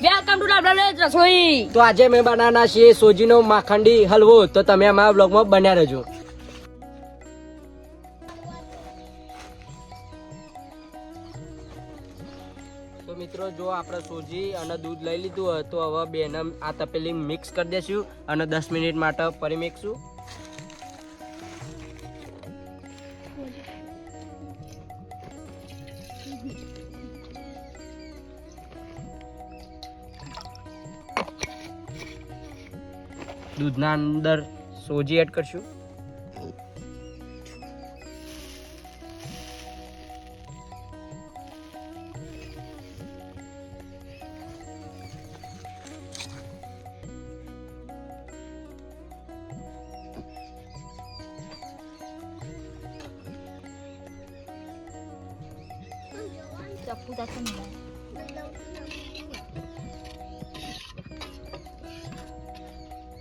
Welcome to લાબલા રસોઈ. તો આજે મેં બનાવવાના છીએ સોજીનો માખંડી હલવો. તો તમે અમારા બ્લોગમાં બન્યા રહેજો. તો મિત્રો જો આપણે સોજી અને દૂધ લઈ લીધું હોય તો હવે બેને આ તપેલી મિક્સ કરી દઈશું અને 10 મિનિટ માટે ફરી મિક્સું. દૂધના અંદર સોજી એડ કરશું.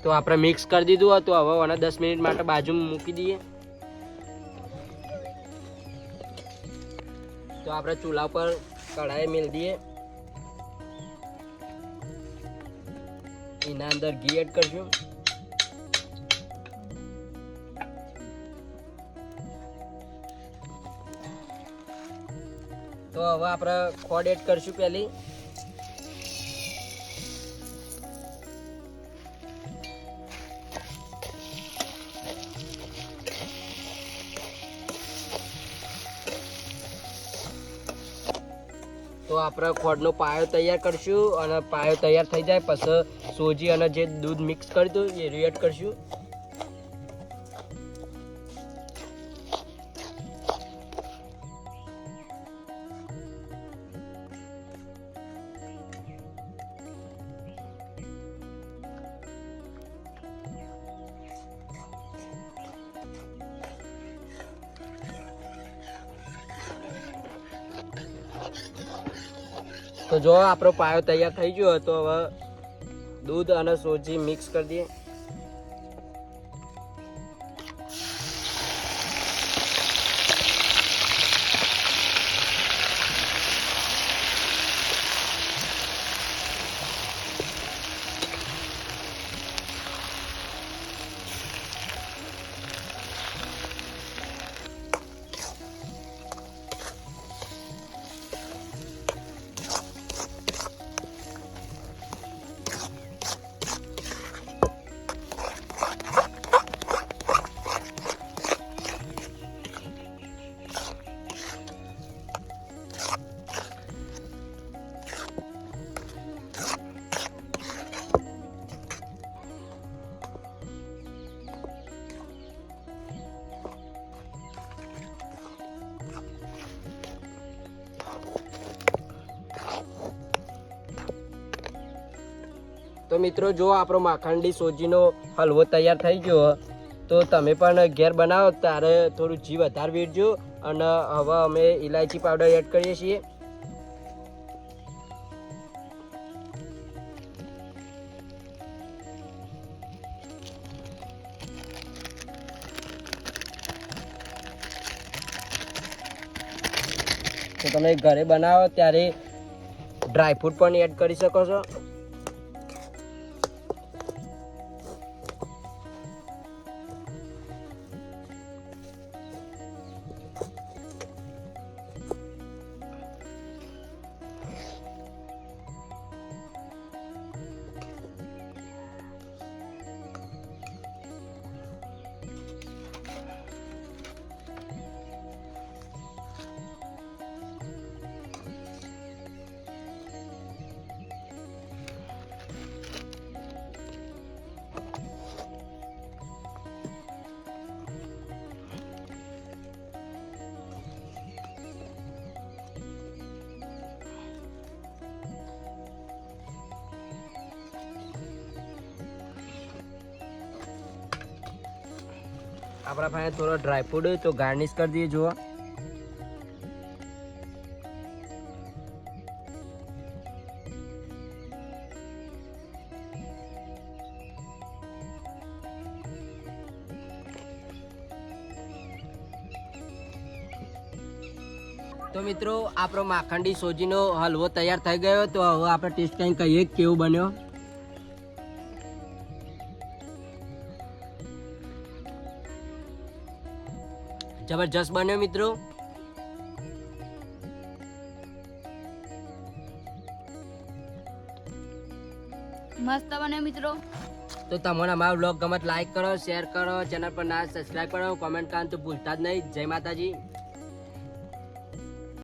તો આપણે મિક્સ કરી દીધું હોય તો હવે આને 10 મિનિટ માટે બાજુમાં મૂકી દઈએ. તો આપણે ચૂલા પર કઢાઈ મેળ દઈએ. એના અંદર ઘી એડ કરશું. તો હવે આપણે ખોડ એડ કરશું પહેલી. તો આપણે ખોડનો પાયો તૈયાર કરશું અને પાયો તૈયાર થઈ જાય પછી સોજી અને જે દૂધ મિક્સ કરી દઉં એ એડ કરશું. તો જો આપણો પાયો તૈયાર થઈ ગયો તો હવે દૂધ અને સોજી મિક્સ કરી દઈએ. તો મિત્રો જો આપણો માખંડી સોજીનો હલવો તૈયાર થઈ ગયો તો તમે પણ ઘેર બનાવો ત્યારે થોડું ઘી વધારે વેચજો. અને હવે અમે ઇલાયચી પાવડર એડ કરીએ છીએ. તો તમે ઘરે બનાવો ત્યારે ડ્રાયફ્રૂટ પણ એડ કરી શકો છો. આપણા પાસે થોડો ડ્રાયફ્રૂટ હોય તો ગાર્નિશ કરી દઈએ. જુઓ તો મિત્રો આપણો માખંડી સોજીનો હલવો તૈયાર થઈ ગયો. તો હવે આપણે ટેસ્ટ કરીને કહીએ કેવું બન્યો. જબરજસ્ત બન્યો મિત્રો. મસ્ત બન્યો મિત્રો. તો તમને અમારો બ્લોગ ગમત લાઈક કરો, શેર કરો, ચેનલ પર ના સબસ્ક્રાઈબ કરો, કોમેન્ટ કરવાનું તો ભૂલતા જ નહીં. જય માતાજી.